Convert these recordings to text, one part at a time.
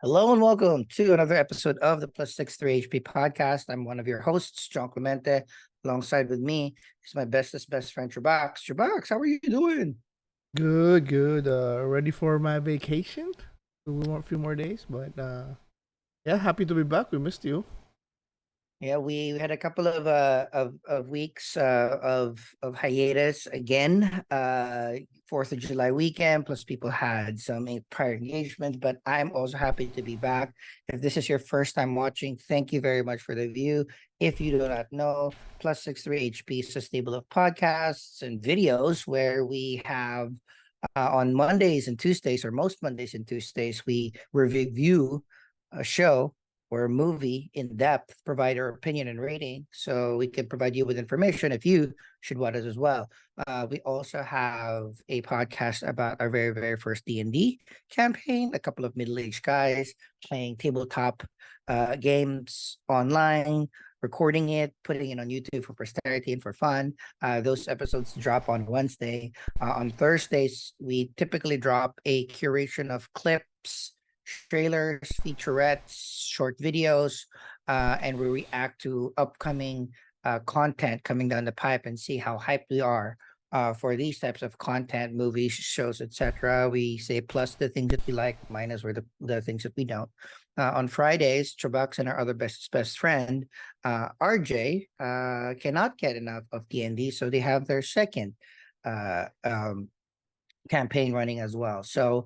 Hello and welcome to another episode of the Plus 63 HP podcast. I'm one of your hosts, John Clemente. Alongside with me is my bestest best friend, CHUBAX. CHUBAX, how are you doing? Good, good. Ready for my vacation? A few more days, but yeah, happy to be back. We missed you. Yeah, we had a couple of weeks of hiatus again. 4th of July weekend, plus people had some prior engagements, but I'm also happy to be back. If this is your first time watching, thank you very much for the view. If you do not know, Plus 63 HP is a stable of podcasts and videos where we have on Mondays and Tuesdays, or most Mondays and Tuesdays, we review a show or a movie in depth, provide our opinion and rating, so we can provide you with information if you should watch it as well. We also have a podcast about our very first D&D campaign. A couple of middle-aged guys playing tabletop games online, recording it, putting it on YouTube for posterity and for fun. Those episodes drop on Wednesday. On Thursdays, we typically drop a curation of clips, trailers, featurettes, short videos, and we react to upcoming content coming down the pipe and see how hyped we are for these types of content, movies, shows, etc. We say plus the things that we like, minus were the things that we don't. On Fridays, Chubax and our other best friend, RJ, cannot get enough of D&D, so they have their second uh, um, campaign running as well. So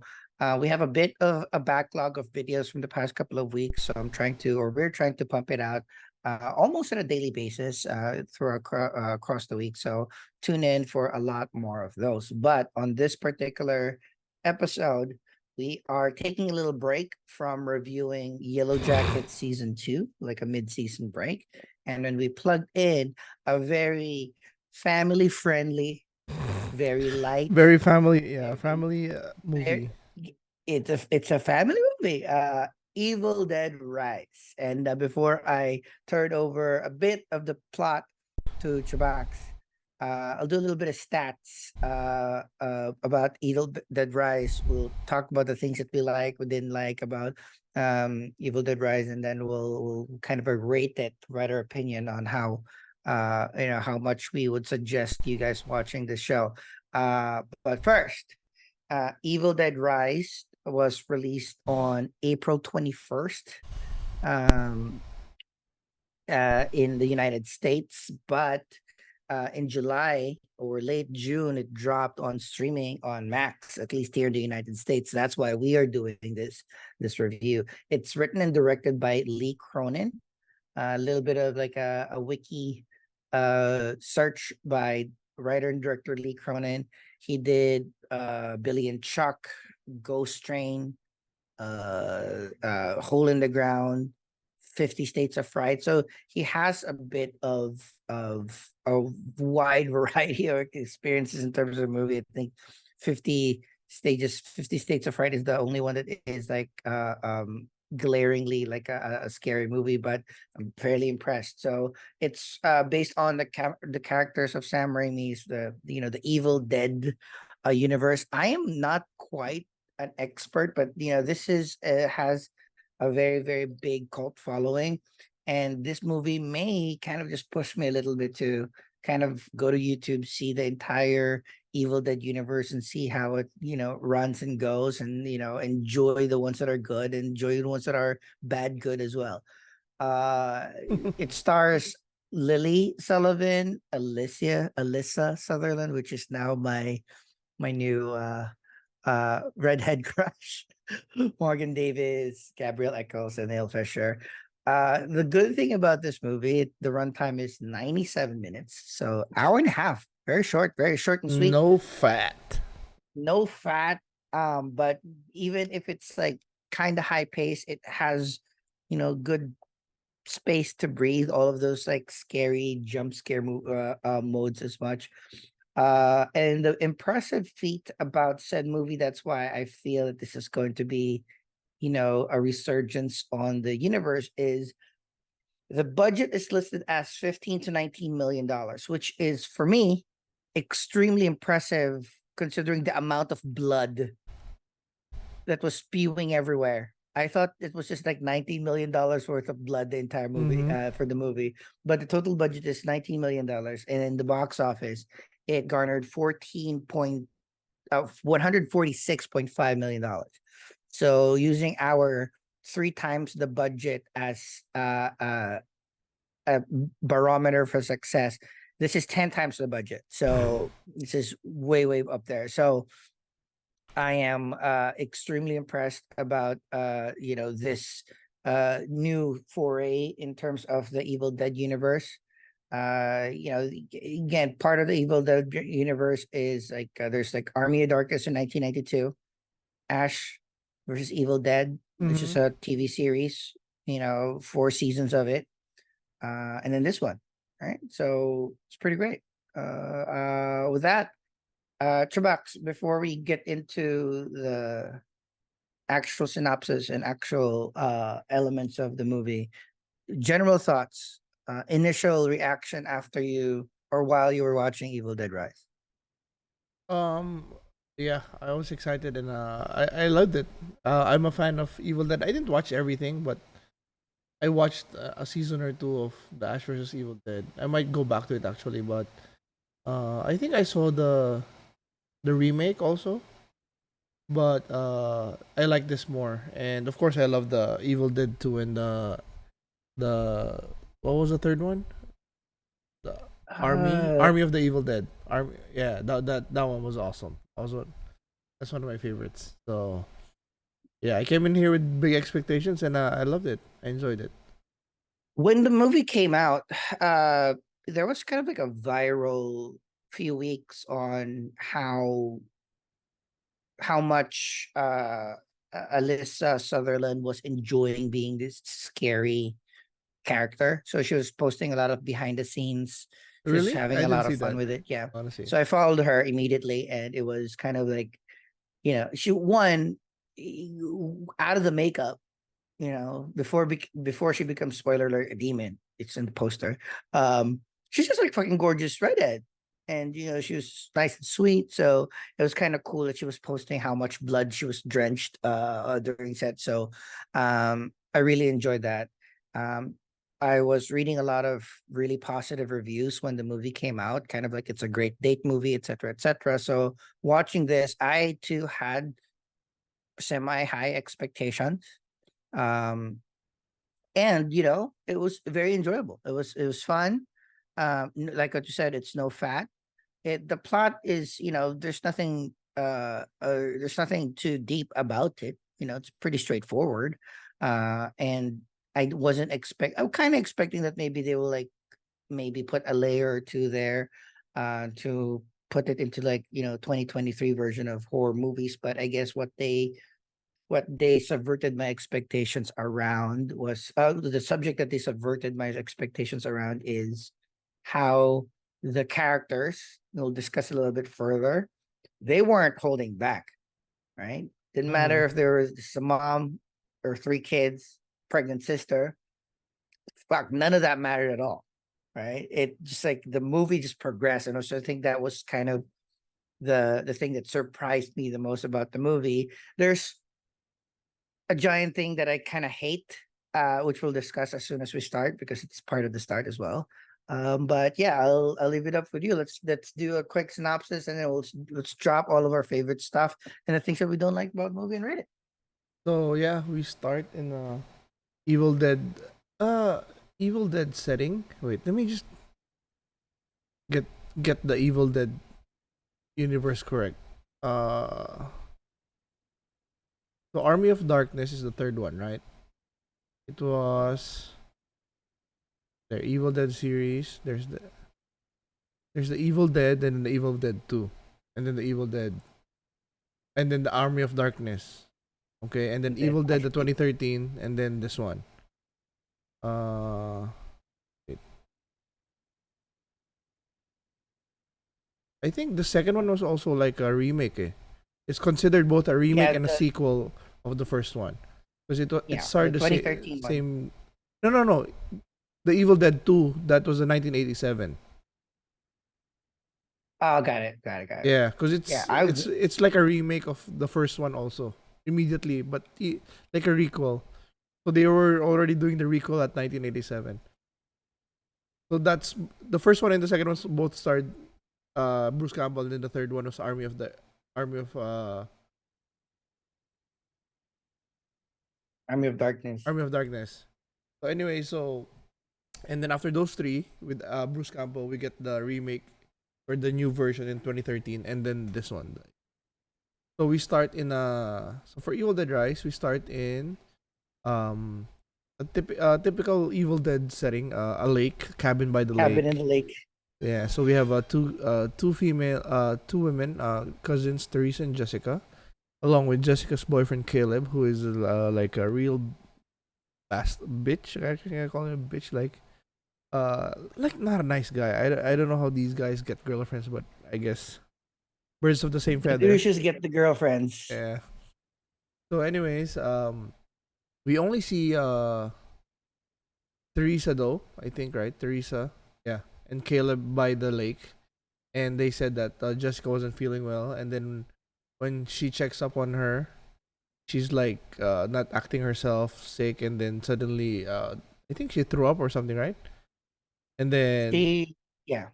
we have a bit of a backlog of videos from the past couple of weeks. So we're trying to pump it out almost on a daily basis across the week. So tune in for a lot more of those. But on this particular episode, we are taking a little break from reviewing Yellow Jacket season 2, like a mid-season break. And when we plugged in a very family friendly, very light, Very family, yeah, very, family very movie. it's a family movie, Evil Dead Rise. And before I turn over a bit of the plot to Chubax, I'll do a little bit of stats about Evil Dead Rise. We'll talk about the things that we didn't like about Evil Dead Rise, and then we'll kind of rate it, provide our opinion on how much we would suggest you guys watching the show. But first, Evil Dead Rise was released on April 21st um, in the United States, but in July or late June, it dropped on streaming on Max, at least here in the United States. That's why we are doing this review. It's written and directed by Lee Cronin. A little bit of like a wiki search by writer and director Lee Cronin. He did Billy and Chuck, Ghost Train, Hole in the Ground, 50 States of Fright. So he has a bit of a wide variety of experiences in terms of movie. I think 50 States of Fright is the only one that is like glaringly like a scary movie, but I'm fairly impressed. So it's based on the characters of Sam Raimi's the Evil Dead universe. I am not quite an expert, but this is has a very big cult following, and this movie may kind of just push me a little bit to kind of go to YouTube, see the entire Evil Dead universe and see how it runs and goes, and enjoy the ones that are good, enjoy the ones that are bad good as well. uh it stars Lily Sullivan, Alyssa Sutherland, which is now my new redhead crush. Morgan Davis, Gabrielle Eccles, and Neil Fisher. The good thing about this movie, the runtime is 97 minutes, so hour and a half. Very short and sweet. No fat. No fat. But even if it's like kind of high pace, it has good space to breathe. All of those like scary jump scare modes as much. And the impressive feat about said movie, that's why I feel that this is going to be, a resurgence on the universe, is the budget is listed as 15 to 19 million dollars, which is for me extremely impressive considering the amount of blood that was spewing everywhere. I thought it was just like $19 million worth of blood the entire movie Mm-hmm. for the movie, but the total budget is $19 million, and in the box office, it garnered 146.5 million dollars. So using our three times the budget as a barometer for success, this is 10 times the budget. So this is way up there. So I am extremely impressed about this new foray in terms of the Evil Dead universe. Again, part of the Evil Dead universe is like there's like Army of Darkness in 1992, Ash versus Evil Dead, which Mm-hmm. is a TV series. 4 seasons of it, and then this one, right? So it's pretty great. With that, Trubax, before we get into the actual synopsis and actual elements of the movie, general thoughts, initial reaction after you or while you were watching Evil Dead Rise. Um, yeah, I was excited and I loved it. I'm a fan of Evil Dead. I didn't watch everything, but I watched a season or two of the Ash vs Evil Dead. I might go back to it actually, but I think I saw the remake also. But I like this more, and of course I love the Evil Dead 2 and the what was the third one? The Uh, Army of the Evil Dead. Army, yeah, that one was awesome. That's one of my favorites. So yeah, I came in here with big expectations, and I loved it. I enjoyed it. when the movie came out, uh, there was kind of like a viral few weeks on how much Alyssa Sutherland was enjoying being this scary character. So she was posting a lot of behind the scenes. She was Really, having I a didn't lot see of fun that. with it. Yeah. Honestly, So I followed her immediately, and it was kind of like, she won out of the makeup, before she becomes, spoiler alert, a demon. It's in the poster. She's just like fucking gorgeous redhead. And she was nice and sweet. So it was kind of cool that she was posting how much blood she was drenched during set. So I really enjoyed that. Um I was reading a lot of really positive reviews when the movie came out, kind of like it's a great date movie, etc., etc. So watching this, I too had semi high expectations. Um, and it was very enjoyable. It was fun. Like what you said, it's no fat. The plot is, there's nothing too deep about it. It's pretty straightforward. And I'm kind of expecting that maybe they will like maybe put a layer or two there to put it into like 2023 version of horror movies. But I guess what they subverted my expectations around was the subject that they subverted my expectations around is how the characters, we'll discuss a little bit further, they weren't holding back, right? Didn't mm-hmm. matter if there was just a mom or three kids, pregnant sister. Fuck, none of that mattered at all, right? It just like the movie just progressed. And also I think that was kind of the thing that surprised me the most about the movie. There's a giant thing that I kind of hate, which we'll discuss as soon as we start because it's part of the start as well. But yeah, I'll leave it up with you. Let's do a quick synopsis, and then let's drop all of our favorite stuff and the things that we don't like about the movie and rate it. So yeah, we start in Evil Dead, uh, Evil Dead setting. Wait, let me just get get the Evil Dead universe correct. Uh, so Army of Darkness is the third one, right? It was the Evil Dead series. There's the Evil Dead and then the Evil Dead 2. And then the Evil Dead and then the Army of Darkness. Okay, and then Okay. Evil Dead the 2013 and then this one. Uh wait. I think the second one was also like a remake. Eh. It's considered both a remake Yeah, and a sequel of the first one because it the started the 2013 one. same. No, no, no. The Evil Dead 2 that was the 1987. Oh, got it, got it, got it. Yeah, because Yeah, it's like a remake of the first one also. immediately, but like a requel. So they were already doing the requel at 1987. So that's the first one and the second one both starred Bruce Campbell, and then the third one was Army of uh Army of Darkness. Army of Darkness. So anyway, and then after those three with Bruce Campbell, we get the remake or the new version in 2013, and then this one. So we start in so for Evil Dead Rise, we start in um a typical Evil Dead setting, a lake, cabin by the Cabin in lake. the Lake. Yeah, so we have two women, cousins Teresa and Jessica, along with Jessica's boyfriend Caleb, who is like a real bitch. Actually, I call him a bitch, like not a nice guy. I don't know how these guys get girlfriends, but I guess birds of the same The feather. douches get the girlfriends. Yeah. So, anyways, we only see Teresa though. I think right, Teresa. Yeah, and Caleb by the lake, and they said that Jessica wasn't feeling well, and then when she checks up on her, she's like not acting herself, sick, and then suddenly I think she threw up or something, right? And then She, yeah,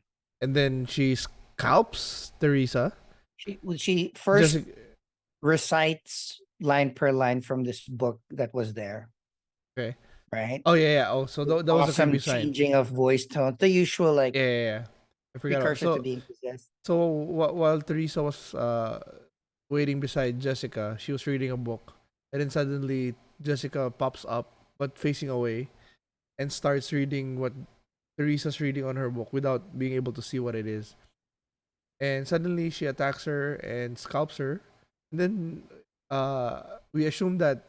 she scalps Teresa. she first Jessica. recites line per line from this book that was there, Okay. right? Oh yeah, yeah. Oh, so that was a creepy Awesome sign. changing of voice tone, the usual like Yeah, yeah, yeah. I forgot about precursor to being possessed. so while Teresa was waiting beside Jessica, she was reading a book, and then suddenly Jessica pops up, but facing away, and starts reading what Teresa's reading on her book without being able to see what it is. And suddenly she attacks her and scalps her. And then we assume that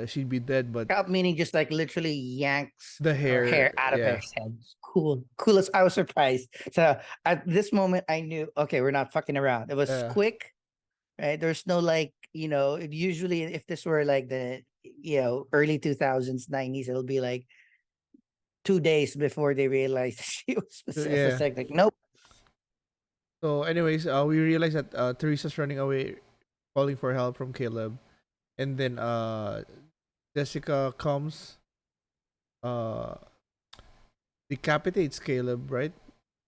she'd be dead, but Scalp meaning just like literally yanks the her hair hair, out of her yeah, head. Cool, coolest. I was surprised. So at this moment, I knew, okay, we're not fucking around. It was yeah. quick, right? There's no like, usually if this were like the early 2000s, 90s, it'll be like 2 days before they realized she was So, possessed. It's yeah. like nope. So, anyways, we realize that Teresa's running away, calling for help from Caleb, and then Jessica comes, uh, decapitates Caleb, right,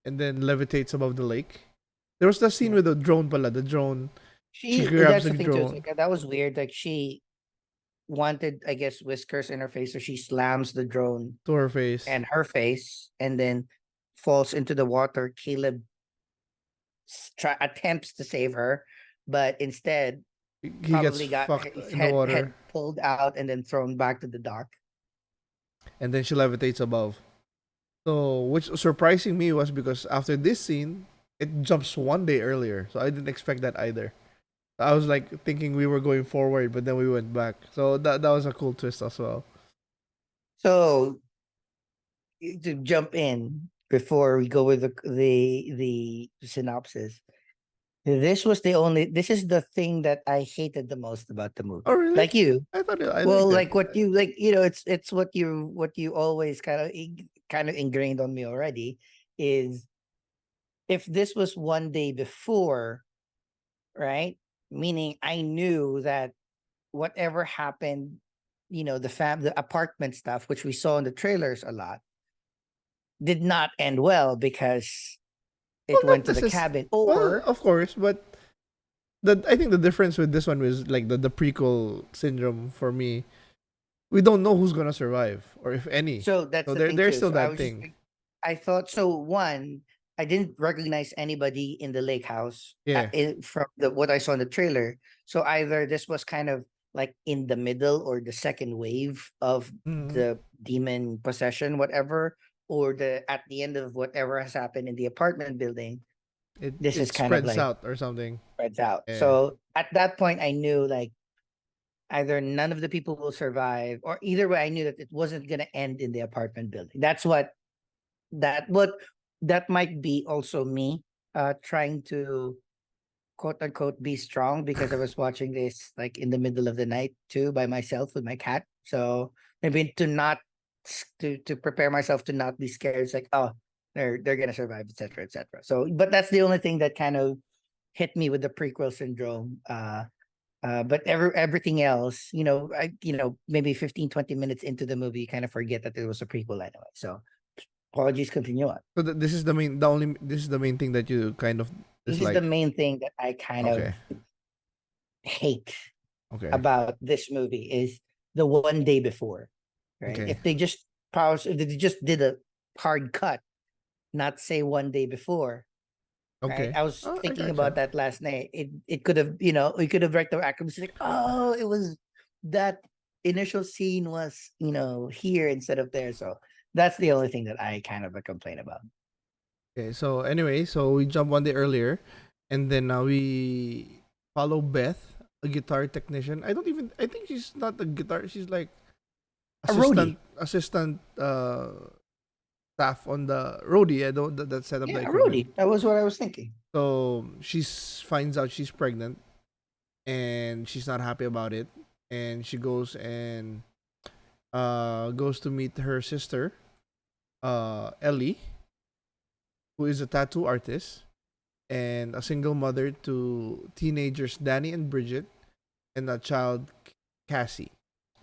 and then levitates above the lake. There was the scene Yeah. with the drone, pala. The drone. She grabs That's the the thing too. It's drone like that was weird. Like she wanted, I guess, whiskers in her face, so she slams the drone to her face. and her face, and then falls into the water. Caleb attempts to save her, but instead He gets probably got fucked his in the head water, pulled out and then thrown back to the dock. and then she levitates above. So, which surprising me was because after this scene, it jumps one day earlier. So I didn't expect that either. I was like thinking we were going forward, but then we went back. So that was a cool twist as well. So to jump in before we go with the synopsis. This is the thing that I hated the most about the Oh movie. really? Like you. I Well, liked it. like what you like, it's what you always kind of ingrained on me already is if this was one day before, right? Meaning I knew that whatever happened, the apartment stuff, which we saw in the trailers a lot, did not end well because Well, it not went to this the is cabin. well, Or of course, but I think the difference with this one was like the prequel syndrome for me. We don't know who's gonna survive or if any. so that's So the thing there's too. still So I that was just thing. I thought so. One, I didn't recognize anybody in the lake house Yeah. from what I saw in the trailer. So either this was kind of like in the middle or the second wave of Mhm. the demon possession, whatever, or the at the end of whatever has happened in the apartment building. This is It kind of spreads like out or something. spreads out. Yeah. So at that point, I knew like either none of the people will survive, or either way, I knew that it wasn't going to end in the apartment building. That's what that might be also me trying to quote unquote be strong because I was watching this like in the middle of the night too by myself with my cat. So maybe to not to prepare myself to not be scared. It's like, oh, they're gonna survive, etc. etc. So but that's the only thing that kind of hit me with the prequel syndrome. But everything else, maybe 15, 20 minutes into the movie, you kind of forget that it was a prequel anyway. So apologies, continue on. So this is the main, the only, this is the main thing that you kind of This is the dislike. main thing that I kind Okay. of hate Okay. about this movie is the one day before, right? Okay. If they just did a hard cut, not say one day before, right? Okay. I was Oh, I thinking gotcha. about that last night. It could have, we could have directed accuracy like, oh, it was that initial scene was, here instead of there. So that's the only thing that I kind of complain about. Okay. So anyway, so we jump one day earlier, and then we follow Beth, a guitar technician. I don't even. I think she's not a guitar. She's like A roadie. assistant staff on the roadie. I don't that set up the Yeah, a equipment. roadie. That was what I was thinking. So she finds out she's pregnant, and she's not happy about it, and she goes and goes to meet her sister, Ellie, who is a tattoo artist and a single mother to teenagers Danny and Bridget and a child, Cassie,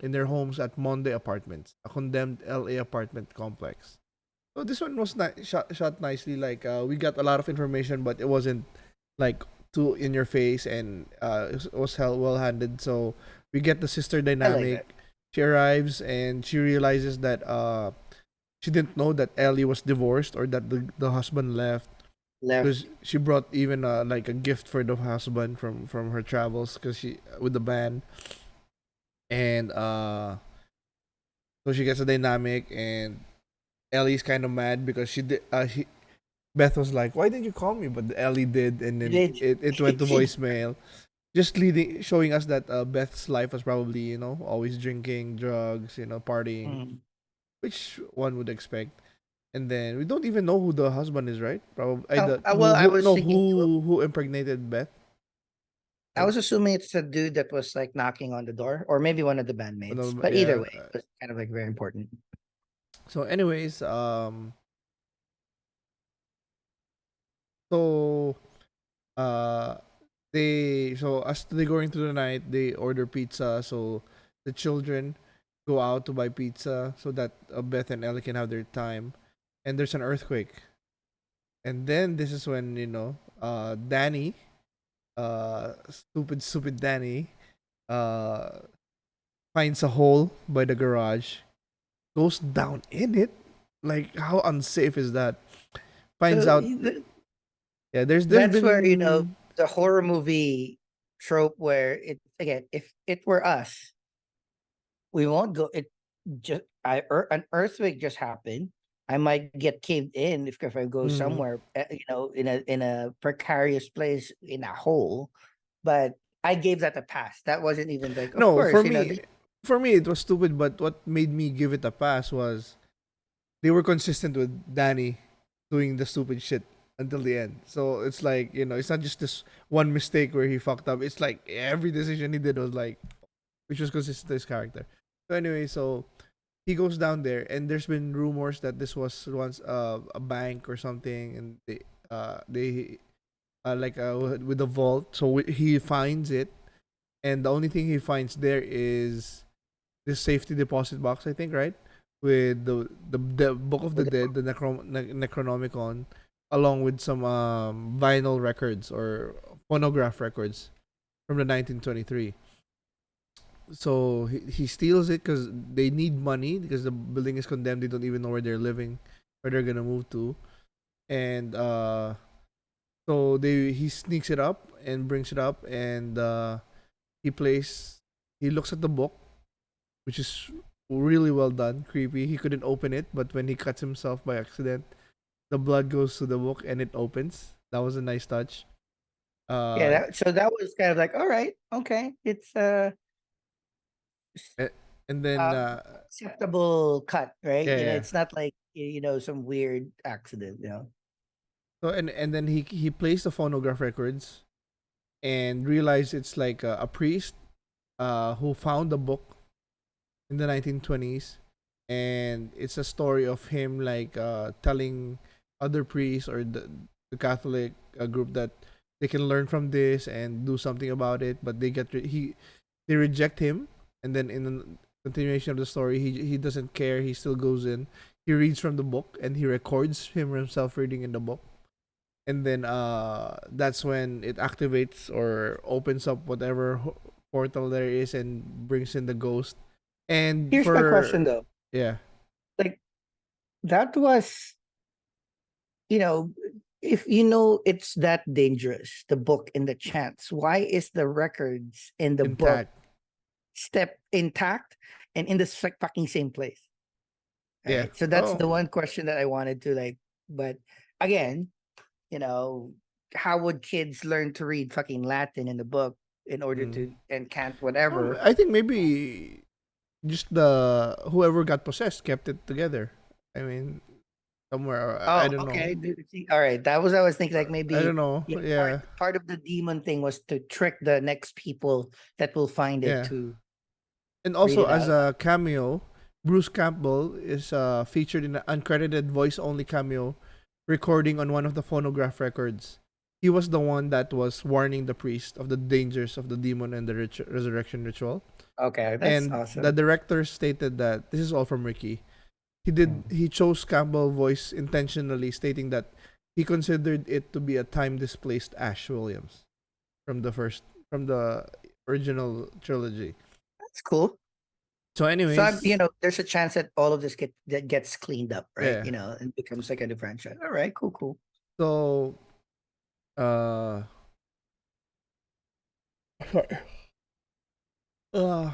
in their homes at Monday Apartments, a condemned LA apartment complex. So this one was shot nicely. Like we got a lot of information, but it wasn't like too in your face, and it was well handled. So we get the sister I like dynamic. that. She arrives and she realizes that she didn't know that Ellie was divorced or that the husband left, because Left. she brought even like a gift for the husband from her travels, because she with the band. And so she gets a dynamic, and Ellie's kind of mad because she did Beth was like, "Why didn't you call me?" But Ellie did, and You then did. it went to voicemail, just leading showing us that Beth's life was probably, always drinking, drugs, partying, Mm. which one would expect. And then we don't even know who the husband is, right? Probably I Oh, the well, I was thinking, who impregnated Beth. I Like, was assuming it's a dude that was like knocking on the door, or maybe one of the bandmates. But either yeah. way, it was kind of like very important. So, anyways, so uh, as they going through the night, they order pizza. So the children go out to buy pizza so that Beth and Ellie can have their time. And there's an earthquake, and then this is when Danny, stupid Danny, uh, finds a hole by the garage, goes down in it. Like, how unsafe is that? Finds So out, yeah. There's that's where, been the horror movie trope where it, again, if it were us, we won't go. An earthquake just happened. I might get caved in if I go Mhm. somewhere, in a precarious place in a hole. But I gave that a pass. That wasn't even like, of No, course, for me it was stupid. But what made me give it a pass was they were consistent with Danny doing the stupid shit until the end. So it's like, it's not just this one mistake where he fucked up. It's like every decision he did was like, which was consistent to his character. So anyway, so he goes down there, and there's been rumors that this was once a bank or something, and they like with a vault. So he finds it, and the only thing he finds there is this safety deposit box, I think, right? With the Book of the with Dead, the Necronomicon, along with some vinyl records or phonograph records from the 1923. So he steals it because they need money because the building is condemned. They don't even know where they're living, where they're gonna move to, and so they he sneaks it up and brings it up, and he plays. He looks at the book, which is really well done. Creepy. He couldn't open it, but when he cuts himself by accident, the blood goes to the book and it opens. That was a nice touch. Yeah, Uh, so that was kind of like, all right, okay, it's a- and then uh acceptable cut, right? yeah. It's not like, some weird accident. So and then he plays the phonograph records and realized it's like a priest who found the book in the 1920s, and it's a story of him like telling other priests or the Catholic group that they can learn from this and do something about it, but they reject him, and then in the continuation of the story, he doesn't care. He still goes in. He reads from the book and he records himself reading in the book, and then that's when it activates or opens up whatever portal there is and brings in the ghost. And Here's my for question though. yeah, Like that was, you know, if you know it's that dangerous, the book and the chants, why is the records in the book intact. step intact and in the fucking same place? Yeah. Right. So that's Oh. the one question that I wanted to like, but again, you know, how would kids learn to read fucking Latin in the book in order Mm. to and can't whatever? I think maybe just the whoever got possessed kept it together. I mean, somewhere I Oh, don't know. okay. See, all right. That was I was thinking like I maybe don't know. yeah, Yeah, part of the demon thing was to trick the next people that will find it yeah. to And read also it as out. a cameo, Bruce Campbell is featured in an uncredited voice-only cameo recording on one of the phonograph records. He was the one that was warning the priest of the dangers of the demon and the resurrection ritual. Okay, that's And the awesome. director stated that this is all from Ricky. Mm. He chose Campbell voice intentionally, stating that he considered it to be a time displaced Ash Williams from the original trilogy. That's cool. So, So you anyways, know, there's a chance that all of this that gets cleaned up, right? yeah. You know, and becomes like a new franchise. All right, cool, cool. So, uh, uh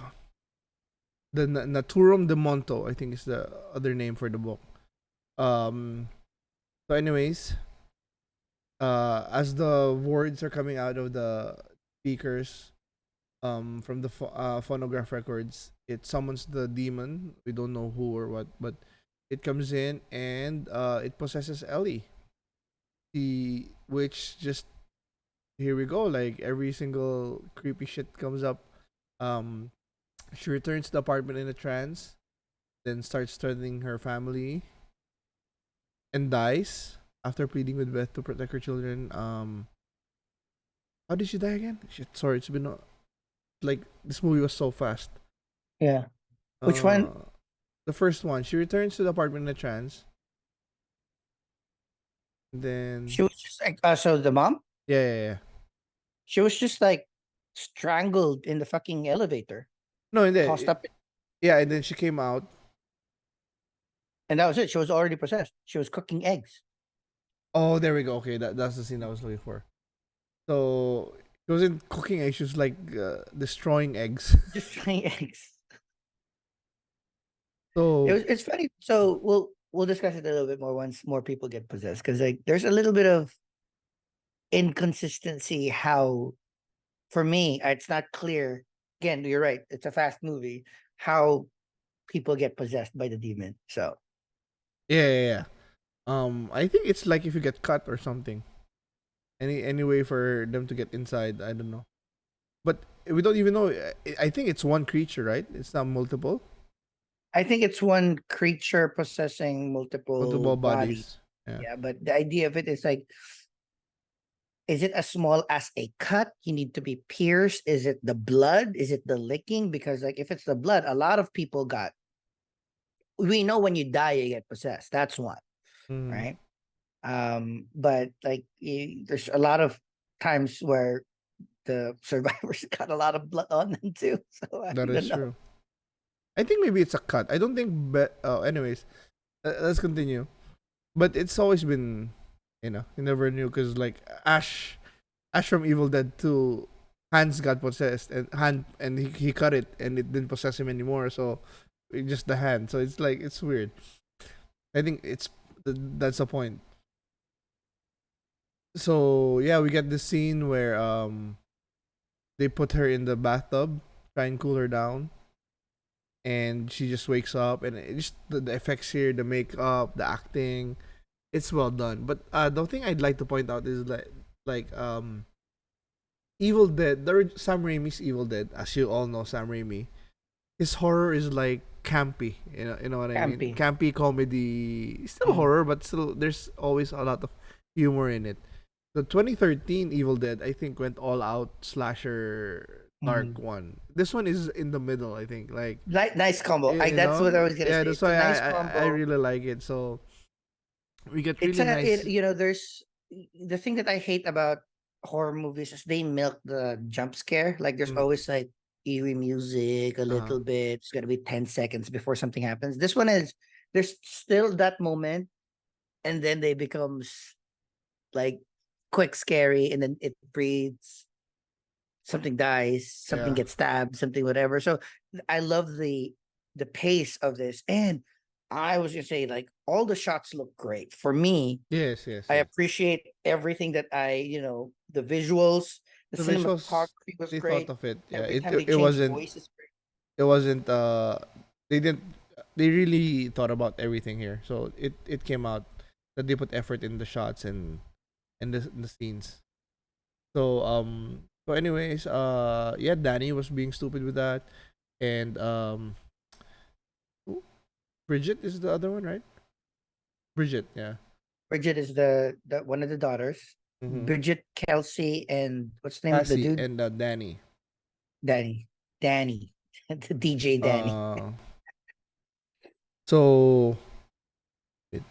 the Naturum de Monto, I think is the other name for the book. Um. So, anyways, as the words are coming out of the speakers, from the phonograph records, it summons the demon. We don't know who or what, but it comes in and it possesses Ellie. Which just here we go. Like every single creepy shit comes up. Um, she returns to the apartment in a trance, then starts threatening her family and dies after pleading with Beth to protect her children. How did she die again? Shit, sorry, it's been like this movie was so fast. Yeah. Which Uh, one? the first one, she returns to the apartment in a trance. Then She was just like so the mom, yeah, yeah, yeah. she was just like strangled in the fucking elevator, No, and tossed then up, yeah, and then she came out. and that was it. She was already possessed. She was cooking eggs. Oh, there we go. Okay, that's the scene I was looking for. So she wasn't cooking eggs. She was like destroying eggs. Just trying eggs. So It's funny. So we'll discuss it a little bit more once more people get possessed because like there's a little bit of inconsistency how for me it's not clear. Again, you're right. It's a fast movie. How people get possessed by the demon. So yeah, yeah, yeah. I think it's like if you get cut or something. Any way for them to get inside, I don't know. But we don't even know. I think it's one creature, right? It's not multiple, I think it's one creature possessing multiple multiple bodies. bodies. Yeah. Yeah, but the idea of it is like, is it as small as a cut? You need to be pierced. Is it the blood? Is it the licking? Because like if it's the blood, a lot of people got. We know when you die, you get possessed. That's one, Mm, right? But like there's a lot of times where the survivors got a lot of blood on them too. So I that is don't know. true. I think maybe it's a cut. I don't think. Anyways, let's continue. But it's always been, you never knew because like Ash from Evil Dead 2, hands got possessed and he cut it and it didn't possess him anymore. So just the hand. So it's like it's weird. I think that's the point. So yeah, we get this scene where they put her in the bathtub, try and cool her down, and she just wakes up and it just the effects here, the makeup, the acting, it's well done. But the thing I'd like to point out is like Evil Dead, Sam Raimi's Evil Dead, as you all know, Sam Raimi, his horror is like campy. You know what I mean? Campy. Campy comedy, still Mm. horror, but still there's always a lot of humor in it. the 2013 Evil Dead, I think, went all out slasher dark Mhm. one. This one is in the middle, I think. Like Nice combo. you That's what I was gonna yeah, say. that's It's a why nice I combo. really like it. So we get It's really a nice. there's the thing that I hate about horror movies is they milk the jump scare. Like there's Mm, always like eerie music a uh, little bit. It's gonna be 10 seconds before something happens. This one is there's still that moment, and then they becomes like quick scary, and then it breathes, something dies, something yeah. gets stabbed, something whatever. So I love the pace of this. And I was gonna say, like, all the shots look great. For me, Yes, yes, I yes. appreciate everything that the visuals, the The visuals, cinematography was they thought great. of it. Yeah, Every time it, they it change wasn't voices, it wasn't they didn't they really thought about everything here. So it came out that they put effort in the shots and the scenes. So anyways, yeah, Danny was being stupid with that, and who- Bridget is the other one, right? Bridget, yeah. Bridget is the one of the daughters. Mm-hmm. Bridget, Kelsey, and what's the name of the Cassie dude? and Danny. Danny, the DJ Danny. Uh, so wait,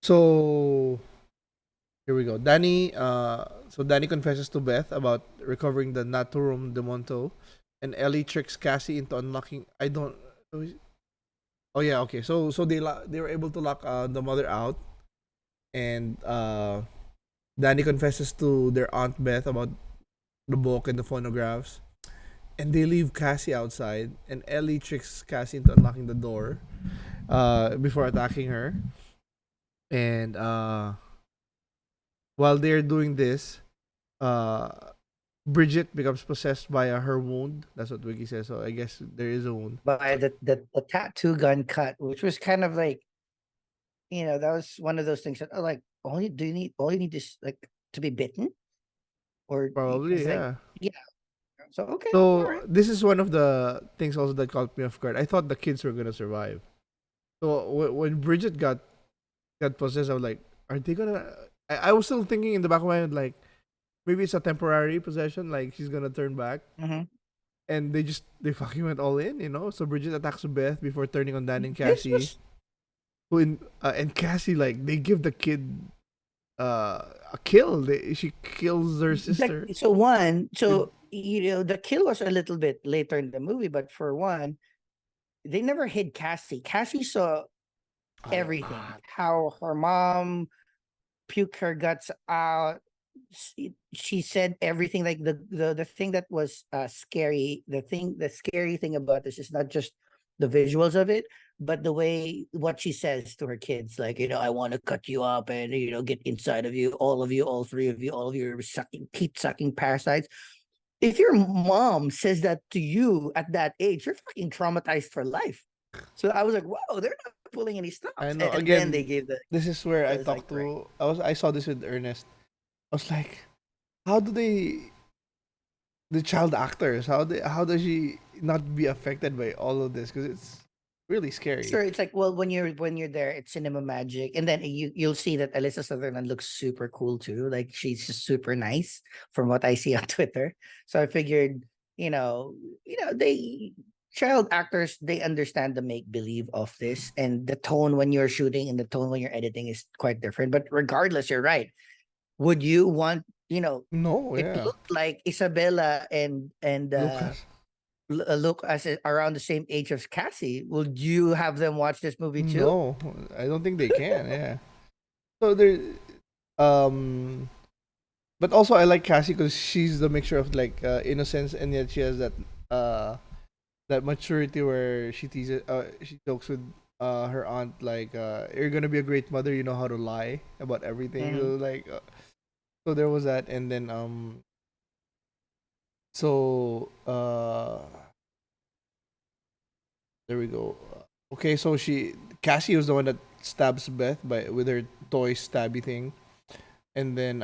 so here we go. So Danny confesses to Beth about recovering the Naturum de Monto, and Ellie tricks Cassie into unlocking. I don't. Oh yeah, okay. So they were able to lock the mother out, and Danny confesses to their aunt Beth about the book and the phonographs, and they leave Cassie outside, and Ellie tricks Cassie into unlocking the door, before attacking her, and while they're doing this, uh, Bridget becomes possessed by her wound. That's what Wiki says. So I guess there is a wound. By the tattoo gun cut, which was kind of like, that was one of those things that are like, all you need is like to be bitten, or Probably, it's like, yeah. yeah. So okay, all So right. this is one of the things also that caught me off guard. I thought the kids were gonna survive. So when Bridget got possessed, I was like, are they gonna? I was still thinking in the back of my head, like, maybe it's a temporary possession, like she's gonna turn back, Mhm. and they fucking went all in, you know. So Bridget attacks Beth before turning on Dan and This Cassie, was and Cassie, like, they give the kid a kill. She kills her like, sister with the kill was a little bit later in the movie, but for one, they never hid Cassie. Cassie saw a everything. lot. How her mom puke her guts out. She said everything, like the thing that was scary. The scary thing about this is not just the visuals of it, but the way what she says to her kids, like, I want to cut you up and get inside of you, all three of you, all of your sucking teeth sucking parasites. If your mom says that to you at that age, you're fucking traumatized for life. So I was like, wow, they're not pulling any I stops. know. And then they Again, gave this is where I I was like, talked right. to. I saw this with Ernest. I was like, how do they the child actors? How does she not be affected by all of this? Because it's really scary. Sure, it's like, well, when you're there, it's cinema magic, and then you'll see that Alyssa Sutherland looks super cool too. Like, she's just super nice from what I see on Twitter. So I figured, they child actors, they understand the make believe of this, and the tone when you're shooting and the tone when you're editing is quite different. But regardless, you're right. Would you want, No, it yeah, looked like Isabella and Lucas. look as around the same age as Cassie. Would you have them watch this movie too? No, I don't think they can. Yeah. So there, um, but also I like Cassie because she's the mixture of, like, innocence, and yet she has uh that maturity where she jokes with her aunt, like, you're gonna be a great mother, you know how to lie about everything. Mhm. So, like, so there was that, and then so there we go. Okay, so Cassie was the one that stabs Beth with her toy stabby thing, and then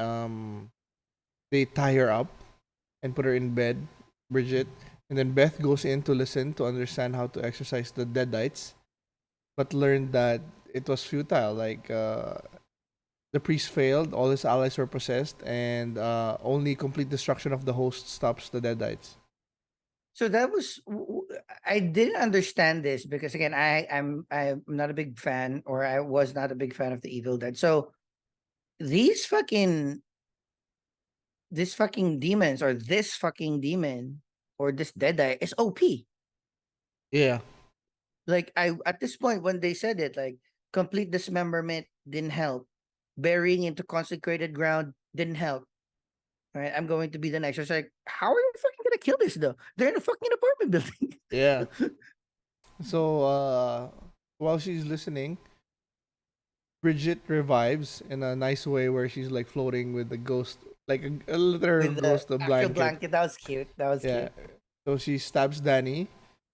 they tie her up and put her in bed, Bridget, and then Beth goes in to listen to understand how to exercise the Deadites, but learned that it was futile. Like the priest failed, all his allies were possessed, and only complete destruction of the host stops the Deadites. So that was I didn't understand this because again I'm not a big fan, or I was not a big fan of the Evil Dead. So these fucking this fucking demons, or this fucking demon, or this Deadite is OP. Yeah, Like I at this point when they said it, like complete dismemberment didn't help. Burying into consecrated ground didn't help. Right? I'm going to be the next. It's like, how are you fucking gonna kill this though? They're in a fucking apartment yeah. building. So while she's listening, Bridget revives in a nice way where she's like floating with the ghost, like a literal With the ghost, a actual blanket. blanket. That was cute. That was Yeah. cute. So she stabs Danny,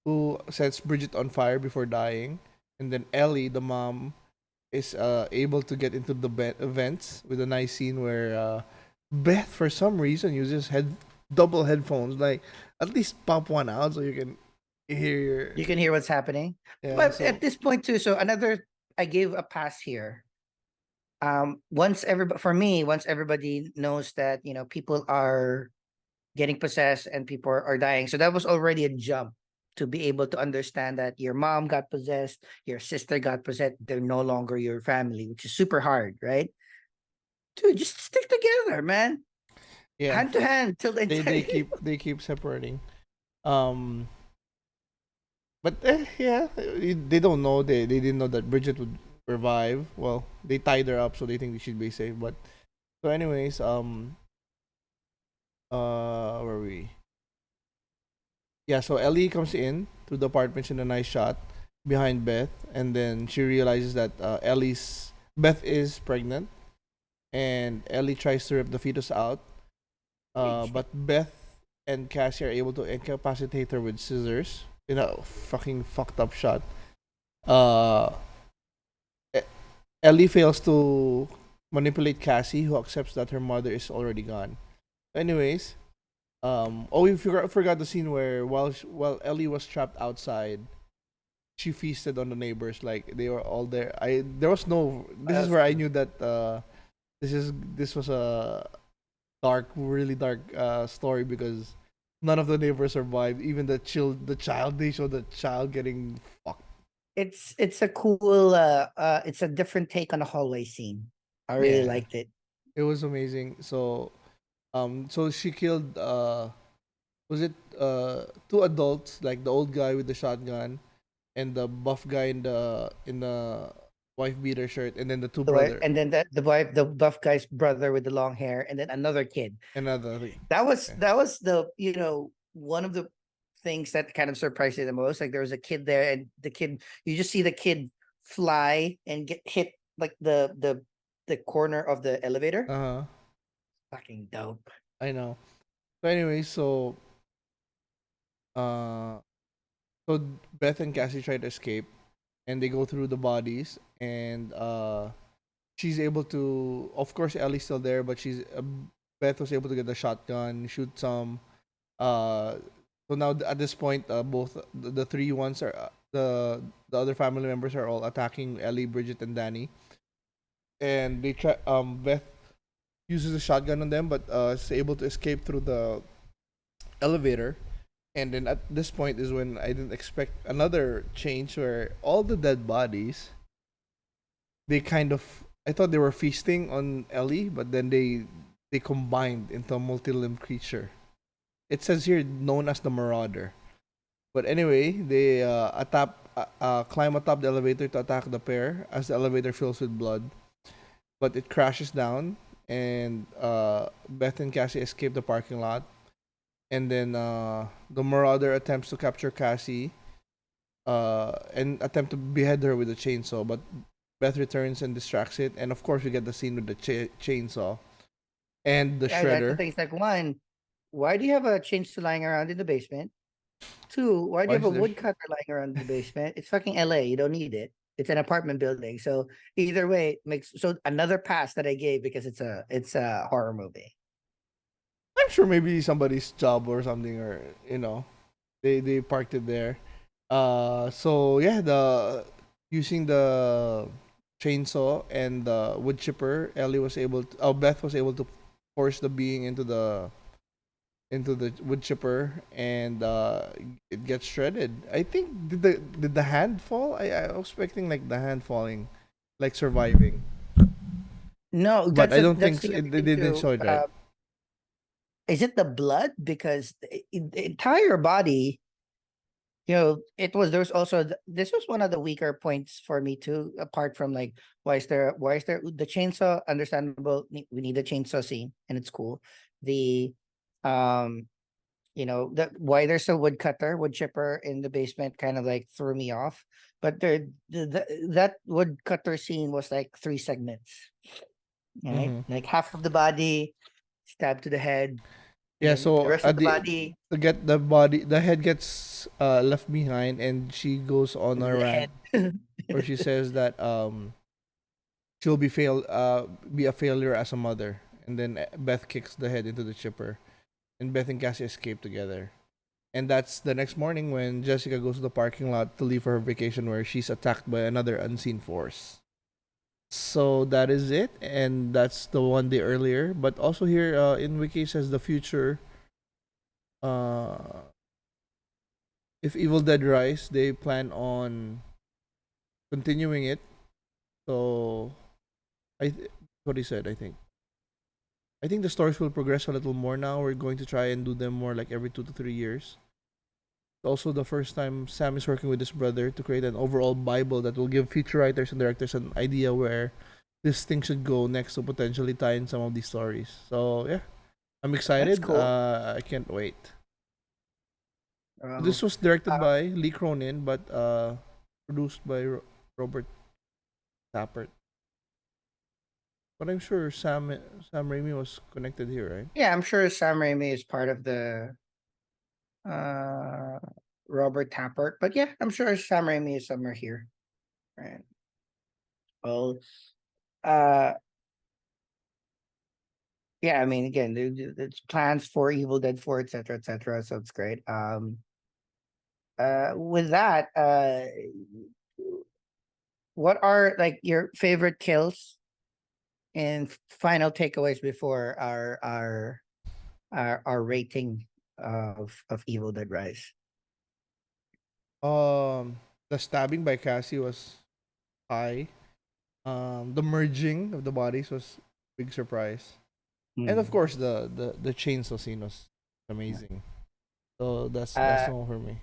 who sets Bridget on fire before dying, and then Ellie, the mom, is able to get into the vents with a nice scene where Beth, for some reason, uses double headphones. Like at least pop one out so you can hear your You can hear what's happening. yeah. But So at this point too, so another I gave a pass here. Once everybody for me, once everybody knows that, people are getting possessed and people are dying. So that was already a jump to be able to understand that your mom got possessed, your sister got possessed, they're no longer your family, which is super hard, right? Dude, just stick together, man. yeah, Hand to hand till the they entire keep separating. Um, but yeah, they don't know. They didn't know that Bridget would revive. Well, they tied her up, so they think she'd be safe. But so, anyways, where are we? Yeah, so Ellie comes in to the apartment in a nice shot behind Beth, and then she realizes that Beth is pregnant, and Ellie tries to rip the fetus out, but Beth and Cassie are able to incapacitate her with scissors in a fucking fucked up shot. Uh, E- Ellie fails to manipulate Cassie, who accepts that her mother is already gone. Anyways, we forgot the scene where while Ellie was trapped outside, she feasted on the neighbors. Like they were all there. There was no. This is That's where I cool. knew that this was a really dark story because none of the neighbors survived. Even the child. They showed the child getting fucked. It's a cool it's a different take on the hallway scene. I really Yeah, liked it. it was amazing. So she killed was it two adults, like the old guy with the shotgun and the buff guy in the wife beater shirt, and then the two brother And then the buff guy's brother with the long hair, and then another kid. another thing. Yeah. That was the one of the things that kind of surprised me the most. Like there was a kid there, and the kid, you just see the kid fly and get hit like the corner of the elevator. Uh-huh. Fucking dope. I know. So anyway, uh so Beth and Cassie try to escape and they go through the bodies, and she's able to, of course Ellie's still there, but she's Beth was able to get the shotgun, shoot some. Uh, so now at this point, both the three ones are the other family members are all attacking Ellie, Bridget, and Danny, and they try. Beth uses a shotgun on them, but is able to escape through the elevator. And then at this point is when I didn't expect another change where all the dead bodies, they kind of, I thought they were feasting on Ellie, but then they combined into a multi-limb creature. It says here known as the Marauder. But anyway, they climb atop the elevator to attack the pair as the elevator fills with blood. But it crashes down, and Beth and Cassie escape the parking lot. And then the Marauder attempts to capture Cassie and attempt to behead her with a chainsaw. But Beth returns and distracts it. And of course, we get the scene with the chainsaw and the Yeah, that's the shredder. thing. It's like, one, why do you have a chainsaw lying around in the basement? Two, why do Why you have is a there? woodcutter lying around in the basement? It's fucking LA. You don't need it. It's an apartment building. So either way, it makes so another pass that I gave because it's a horror movie. I'm sure maybe somebody's job or something, or they parked it there. So yeah, the using the chainsaw and the wood chipper, Beth was able to force the being into the wood chipper, and it gets shredded. I think did the hand fall? I was expecting like the hand falling, like surviving, No, but I don't that's think the other they thing didn't too. show it right. Is it the blood? Because the entire body, there's also this was one of the weaker points for me too, apart from like why is there the chainsaw, understandable, we need a chainsaw scene and it's cool. The um the why there's a wood chipper in the basement kind of like threw me off. But that wood cutter scene was like 3 segments, right? Mm-hmm. Like half of the body stabbed to the head, and Yeah, then the so rest of the body, the head gets left behind, and she goes on and then a the rant head. where she says that she'll be a failure as a mother, and then Beth kicks the head into the chipper, and Beth and Cassie escape together. And that's the next morning when Jessica goes to the parking lot to leave for her vacation, where she's attacked by another unseen force. So that is it, and that's the one day earlier. But also here in Wiki says the future. Uh, if Evil Dead Rise, they plan on continuing it. So what he said. I think the stories will progress a little more now. We're going to try and do them more like every 2 to 3 years. It's also the first time Sam is working with his brother to create an overall Bible that will give future writers and directors an idea where this thing should go next to potentially tie in some of these stories. So yeah, I'm That's excited. cool. I can't wait. Um, This was directed uh, by Lee Cronin, but produced by Robert Tappert. But I'm sure Sam Raimi was connected here, right? yeah, I'm sure Sam Raimi is part of the uh Robert Tappert, but yeah, I'm sure Sam Raimi is somewhere here. Right. Well, uh, yeah, I mean, again, it's plans for Evil Dead 4, etc., etc. So it's great. With that, what are like your favorite kills and final takeaways before our rating of Evil Dead Rise? The stabbing by Cassie was high. The merging of the bodies was big surprise, and of Hmm. course the chainsaw scene was amazing. So that's Uh, the one for me.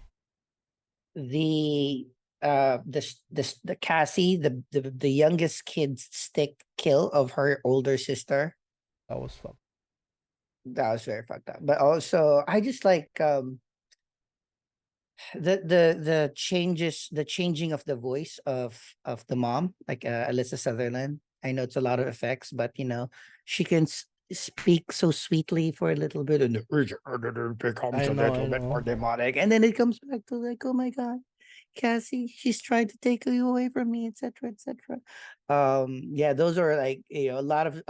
the the Cassie, the youngest kid's stick kill of her older sister, That was fun. that was very fucked up. But also, I just like the changing of the voice of the mom, like Alyssa Sutherland. I know it's a lot of effects, but she can speak so sweetly for a little bit, and it becomes a I little bit more know. demonic, and then it comes back to like, oh my god, Cassie, she's trying to take you away from me, etc., etc. Yeah, those are like a lot of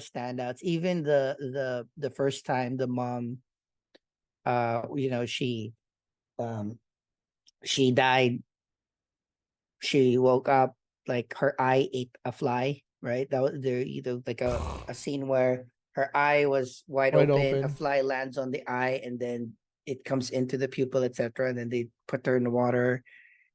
standouts. Even the first time the mom, um she died, she woke up, like her eye ate a fly, right? That was there either like a scene where her eye was wide Wide open, a open. fly lands on the eye, and then it comes into the pupil, etc. And then they put her in the water,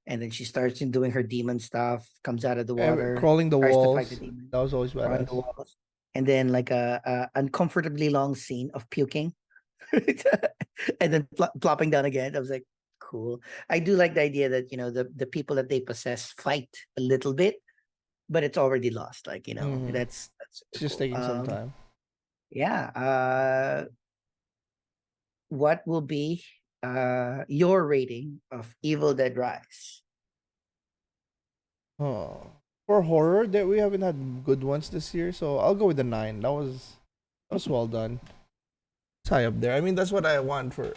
and then she starts in doing her demon stuff, comes out of the water, Crawling the tries to fight the walls. demon, That was always crawling the badass. walls, and then like a uncomfortably long scene of puking. And then plopping down again. I was like, cool. I do like the idea that the people that they possess fight a little bit, but it's already lost. Like Mm-hmm. that's It's super just cool. taking some time. Yeah. What will be your rating of Evil Dead Rise? Oh. For horror, that we haven't had good ones this year, so I'll go with the 9. That was well done. It's high up there. I mean, that's what I want for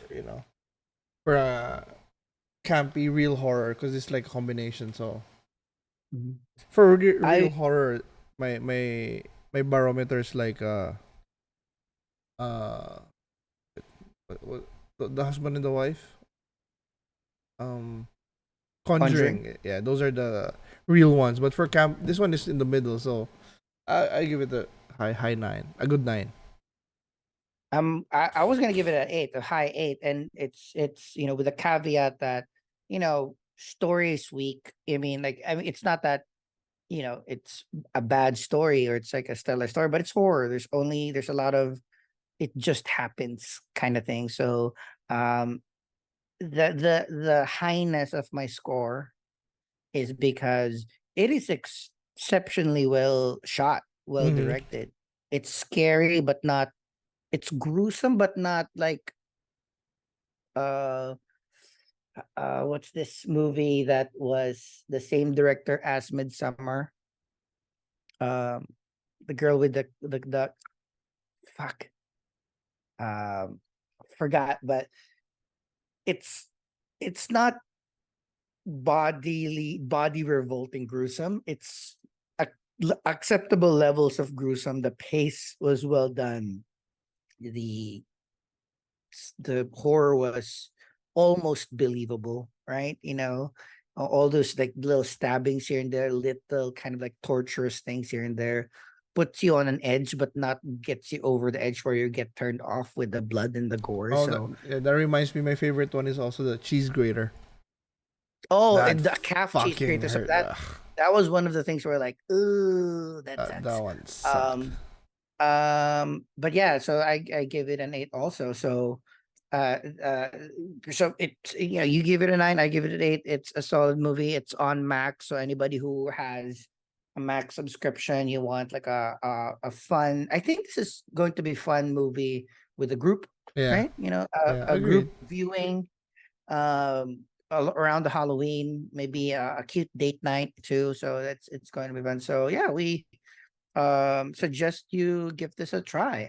a campy real horror, because it's like a combination. So Mhm. for I real horror, my barometer is like uh what, the husband and the wife, um Conjuring. Conjuring. Yeah, those are the real ones. But for camp, this one is in the middle, so I give it a high nine, a good nine. I was gonna give it an eight, a high eight, and it's with a caveat that story is weak. I mean, it's not that it's a bad story or it's like a stellar story, but it's horror. There's a lot of it just happens kind of thing. So um the highness of my score is because it is exceptionally well shot, well Mm-hmm. directed. It's scary, but not. It's gruesome, but not like uh what's this movie that was the same director as Midsummer? Um, the girl with the fuck um forgot, but it's it's not body revolting gruesome. It's acceptable levels of gruesome. The pace was well done. The the horror was almost believable, right? All those like little stabbings here and there, little kind of like torturous things here and there, puts you on an edge, but not gets you over the edge where you get turned off with the blood and the gore. Oh, So, that reminds me. My favorite one is also the cheese grater. oh, That and the calf cheese fucking grater. So hurt. that was one of the things where like, ooh, that That sucks. one sucked. Um, but yeah, so I give it an eight also. So uh uh so you give it a nine, I give it an eight. It's a solid movie. It's on Max, so anybody who has a Max subscription, you want like a fun, I think this is going to be fun movie with a group, Yeah, right? yeah, A agreed. group viewing around the Halloween, maybe a cute date night too. So it's going to be fun. So yeah, we suggest you give this a try.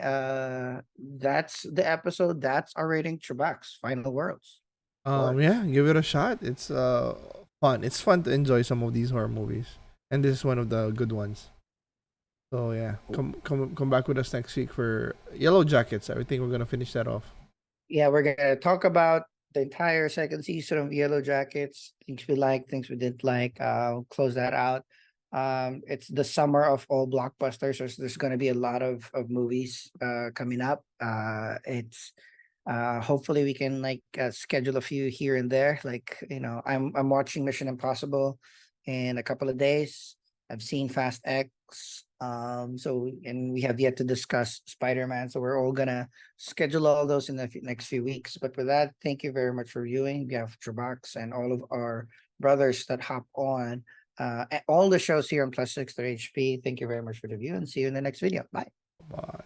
That's the episode. That's our rating. Chubax Final Words. Yeah, give it a shot. It's fun. It's fun to enjoy some of these horror movies, and this is one of the good ones. So yeah, come back with us next week for Yellow Jackets. I think we're gonna finish that off. Yeah, we're gonna talk about the entire second season of Yellow Jackets, things we like, things we didn't like. Close that out. It's the summer of all blockbusters, so there's gonna be a lot of movies coming up. It's hopefully we can like schedule a few here and there. Like, I'm watching Mission Impossible in a couple of days. I've seen Fast X. And we have yet to discuss Spider-Man. So we're all gonna schedule all those in the next few weeks. But with that, thank you very much for viewing. We have Trubox and all of our brothers that hop on all the shows here on Plus 6 to HP. Thank you very much for the view and see you in the next video. Bye. Bye.